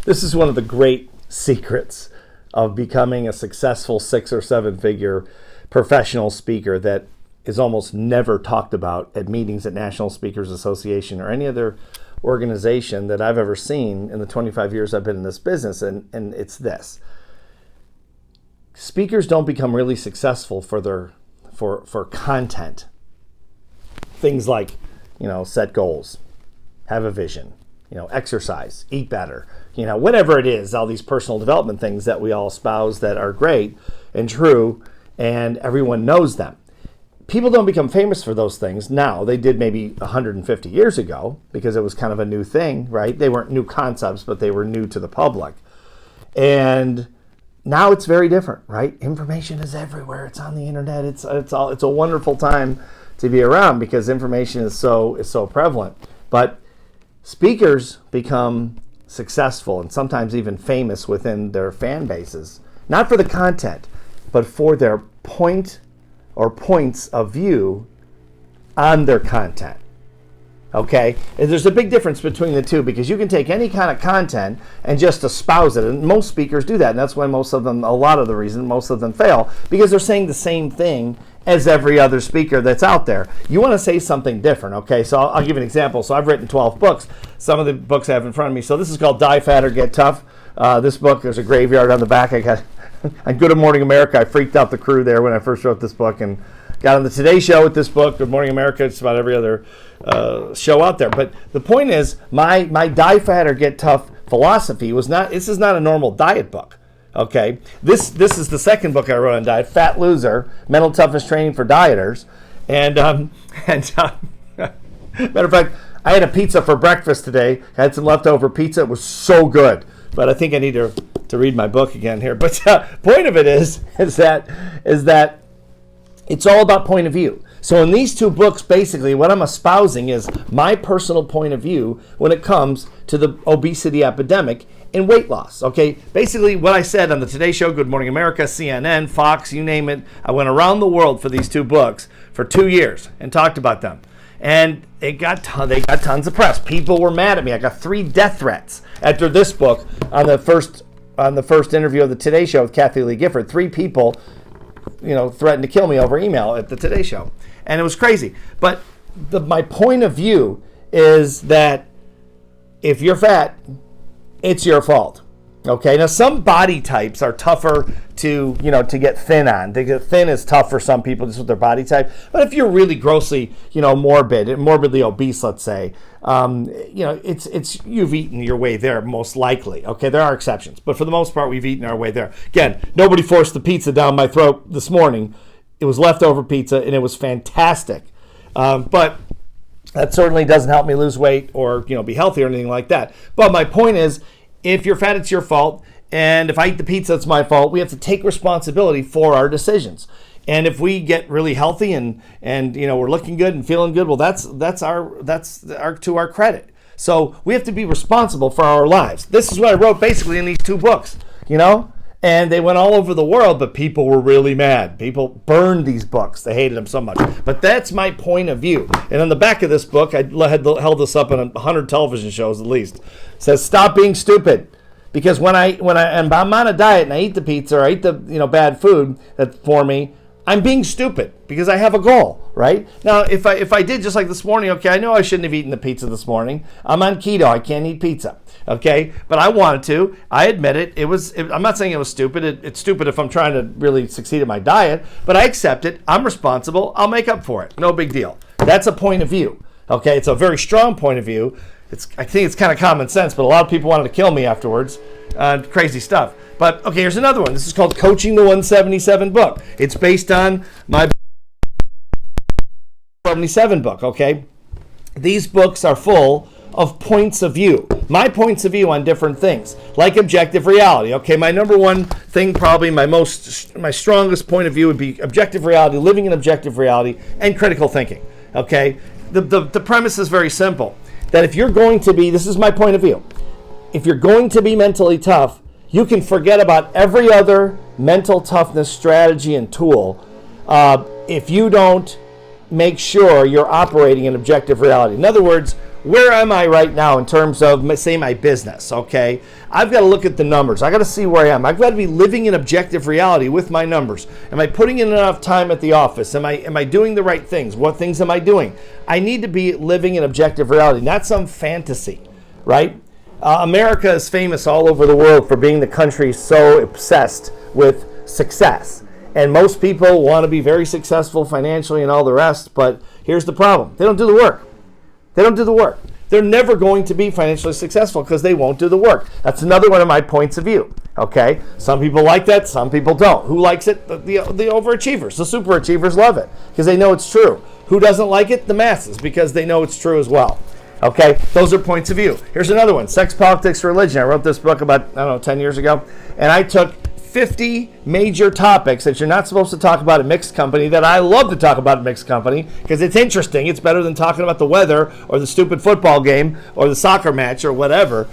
This is one of the great secrets of becoming a successful 6 or 7 figure professional speaker that is almost never talked about at meetings at National Speakers Association or any other organization that I've ever seen in the 25 years I've been in this business. And it's this. Speakers don't become really successful for content. Things like, set goals, have a vision, exercise, eat better, whatever it is, all these personal development things that we all espouse that are great and true, and everyone knows them. People don't become famous for those things now. They did maybe 150 years ago because it was kind of a new thing, right? They weren't new concepts, but they were new to the public. And now it's very different, right? Information is everywhere. It's on the internet. It's a wonderful time to be around because information is so prevalent. But speakers become successful and sometimes even famous within their fan bases, not for the content, but for their point or points of view on their content. Okay? And there's a big difference between the two because you can take any kind of content and just espouse it. And most speakers do that. And that's why most of them fail because they're saying the same thing as every other speaker that's out there. You want to say something different, okay? So I'll give you an example. So I've written 12 books. Some of the books I have in front of me. So this is called Die Fat or Get Tough. This book, there's a graveyard on the back. I got on Good Morning America. I freaked out the crew there when I first wrote this book and got on the Today Show with this book. Good Morning America. It's about every other show out there. But the point is, my Die Fat or Get Tough philosophy was not. This is not a normal diet book. Okay, this is the second book I wrote on diet, Fat Loser: Mental Toughness Training for Dieters. And matter of fact, I had a pizza for breakfast today. I had some leftover pizza. It was so good. But I think I need to read my book again here. But point of it is that it's all about point of view. So in these two books, basically, what I'm espousing is my personal point of view when it comes to the obesity epidemic and weight loss. Okay, basically what I said on the Today Show, Good Morning America, CNN, Fox, you name it. I went around the world for these two books for 2 years and talked about them. And they got tons of press. People were mad at me. I got 3 death threats after this book on the first interview of the Today Show with Kathy Lee Gifford. 3 people, threatened to kill me over email at the Today Show, and it was crazy. But my point of view is that if you're fat, it's your fault. Okay. Now some body types are tougher to get thin on. To get thin is tough for some people just with their body type. But if you're really grossly, morbidly obese, let's say, it's you've eaten your way there most likely. Okay, there are exceptions, but for the most part, we've eaten our way there. Again, nobody forced the pizza down my throat this morning. It was leftover pizza, and it was fantastic. But that certainly doesn't help me lose weight or be healthy or anything like that. But my point is, if you're fat, it's your fault. And if I eat the pizza, it's my fault. We have to take responsibility for our decisions. And if we get really healthy and we're looking good and feeling good, well, that's to our credit. So we have to be responsible for our lives. This is what I wrote basically in these 2 books, and they went all over the world, but people were really mad. People burned these books. They hated them so much. But that's my point of view. And on the back of this book, I had held this up on 100 television shows at least. It says, stop being stupid. Because when I'm on a diet and I eat the pizza or I eat the bad food that's for me, I'm being stupid because I have a goal, right? Now, if I did just like this morning, okay, I know I shouldn't have eaten the pizza this morning. I'm on keto. I can't eat pizza, okay? But I wanted to. I admit it. I'm not saying it was stupid. It's stupid if I'm trying to really succeed at my diet, but I accept it. I'm responsible. I'll make up for it. No big deal. That's a point of view, okay? It's a very strong point of view. I think it's kind of common sense, but a lot of people wanted to kill me afterwards. Crazy stuff. But, okay, here's another one. This is called Coaching the 177 book. It's based on my 77 book, okay? These books are full of points of view. My points of view on different things, like objective reality. Okay, my number one thing, probably my strongest point of view would be objective reality, living in objective reality, and critical thinking, okay? The premise is very simple, that if you're going to be, this is my point of view, if you're going to be mentally tough, you can forget about every other mental toughness strategy and tool if you don't make sure you're operating in objective reality. In other words, where am I right now in terms of, say, my business, okay? I've got to look at the numbers. I got to see where I am. I've got to be living in objective reality with my numbers. Am I putting in enough time at the office? Am I doing the right things? What things am I doing? I need to be living in objective reality, not some fantasy, right? America is famous all over the world for being the country so obsessed with success. And most people want to be very successful financially and all the rest, but here's the problem. They don't do the work. They don't do the work. They're never going to be financially successful because they won't do the work. That's another one of my points of view, okay? Some people like that, some people don't. Who likes it? The overachievers. The superachievers love it because they know it's true. Who doesn't like it? The masses, because they know it's true as well. Okay, those are points of view. Here's another one, Sex, Politics, Religion. I wrote this book about, 10 years ago, and I took 50 major topics that you're not supposed to talk about at mixed company that I love to talk about at mixed company because it's interesting. It's better than talking about the weather or the stupid football game or the soccer match or whatever.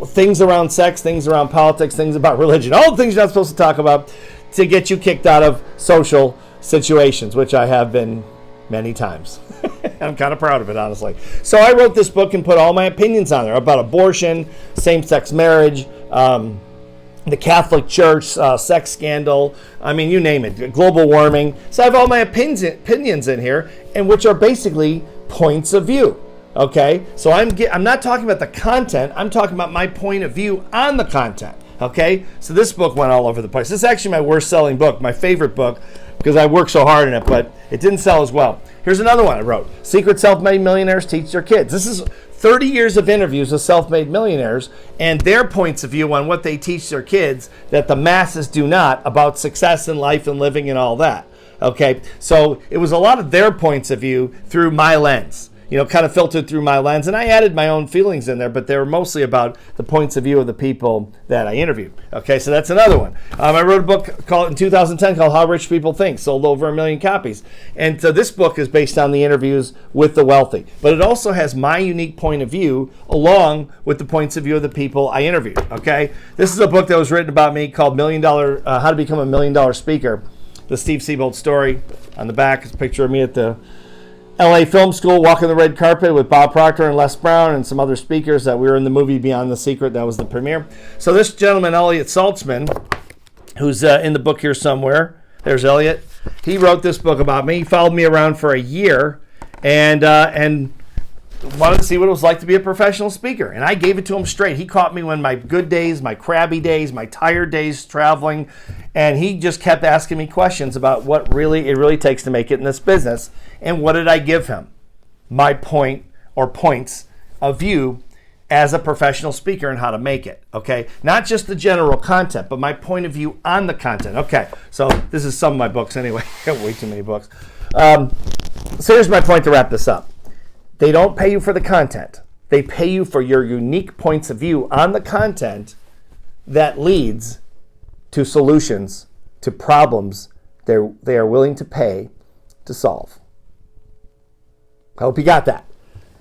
Things around sex, things around politics, things about religion, all the things you're not supposed to talk about to get you kicked out of social situations, which I have been many times. I'm kind of proud of it, honestly. So I wrote this book and put all my opinions on there about abortion, same-sex marriage, the Catholic Church, sex scandal, I mean, you name it, global warming. So I have all my opinions in here, and which are basically points of view. Okay, so I'm not talking about the content. I'm talking about my point of view on the content. Okay, so this book went all over the place. This is actually my worst selling book, my favorite book, because I worked so hard in it, but it didn't sell as well. Here's another one I wrote. Secret Self-Made Millionaires Teach Their Kids. This is 30 years of interviews with self-made millionaires and their points of view on what they teach their kids that the masses do not about success in life and living and all that. Okay, so it was a lot of their points of view through my lens. Kind of filtered through my lens. And I added my own feelings in there, but they were mostly about the points of view of the people that I interviewed. Okay, so that's another one. I wrote a book in 2010 called How Rich People Think, sold over 1 million copies. And so this book is based on the interviews with the wealthy. But it also has my unique point of view along with the points of view of the people I interviewed. Okay, this is a book that was written about me called How to Become a $1 Million Speaker. The Steve Siebold story. On the back is a picture of me at the LA Film School, walking the red carpet with Bob Proctor and Les Brown and some other speakers that we were in the movie Beyond the Secret. That was the premiere. So this gentleman, Elliot Saltzman, who's in the book here somewhere, there's Elliot. He wrote this book about me. He followed me around for a year and wanted to see what it was like to be a professional speaker. And I gave it to him straight. He caught me when my good days, my crabby days, my tired days traveling, and he just kept asking me questions about what it really takes to make it in this business. And what did I give him? My point or points of view as a professional speaker and how to make it, okay? Not just the general content, but my point of view on the content. Okay, so this is some of my books anyway. I got way too many books. So here's my point to wrap this up. They don't pay you for the content. They pay you for your unique points of view on the content that leads to solutions, to problems they are willing to pay to solve. I hope you got that.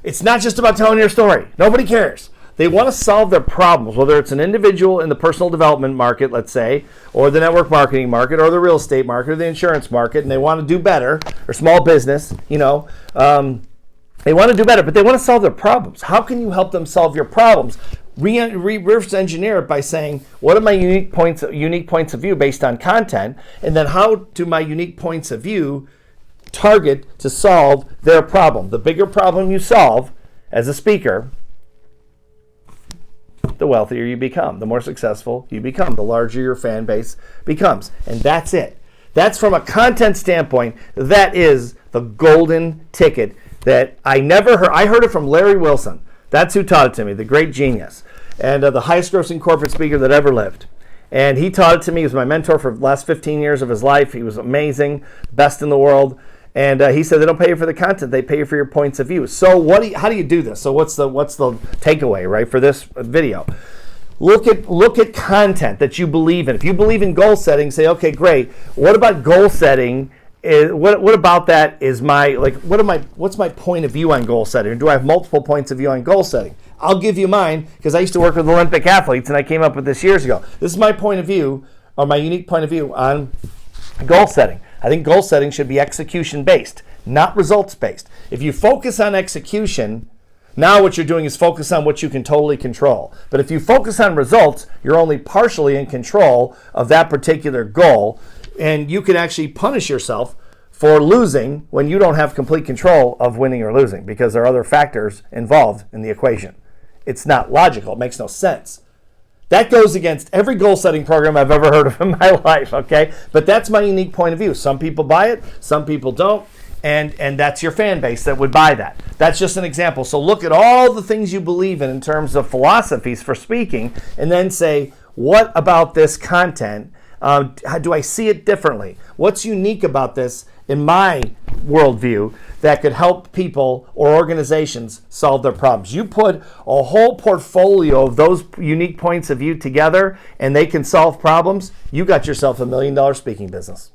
It's not just about telling your story. Nobody cares. They want to solve their problems, whether it's an individual in the personal development market, let's say, or the network marketing market, or the real estate market, or the insurance market, and they want to do better, or small business, they want to do better, but they want to solve their problems. How can you help them solve your problems? Reverse engineer it by saying, what are my unique points of view based on content, and then how do my unique points of view target to solve their problem? The bigger problem you solve as a speaker, the wealthier you become, the more successful you become, the larger your fan base becomes. And that's it. That's from a content standpoint, that is the golden ticket that I never heard. I heard it from Larry Wilson. That's who taught it to me, the great genius, and the highest grossing corporate speaker that ever lived. And he taught it to me. He was my mentor for the last 15 years of his life. He was amazing, best in the world. And he said they don't pay you for the content; they pay you for your points of view. So how do you do this? So what's the takeaway, right, for this video? Look at content that you believe in. If you believe in goal setting, say, okay, great. What about goal setting? What about that is what's my point of view on goal setting? Do I have multiple points of view on goal setting? I'll give you mine because I used to work with Olympic athletes and I came up with this years ago. This is my point of view, or my unique point of view on goal setting. I think goal setting should be execution based, not results based. If you focus on execution, Now what you're doing is focus on what you can totally control. But if you focus on results, you're only partially in control of that particular goal, and you can actually punish yourself for losing when you don't have complete control of winning or losing, because there are other factors involved in the equation. It's not logical. It makes no sense. That goes against every goal-setting program I've ever heard of in my life, okay? But that's my unique point of view. Some people buy it, some people don't, and that's your fan base that would buy that. That's just an example. So look at all the things you believe in terms of philosophies for speaking, and then say, what about this content? How do I see it differently? What's unique about this in my worldview that could help people or organizations solve their problems? You put a whole portfolio of those unique points of view together and they can solve problems, you got yourself $1 million speaking business.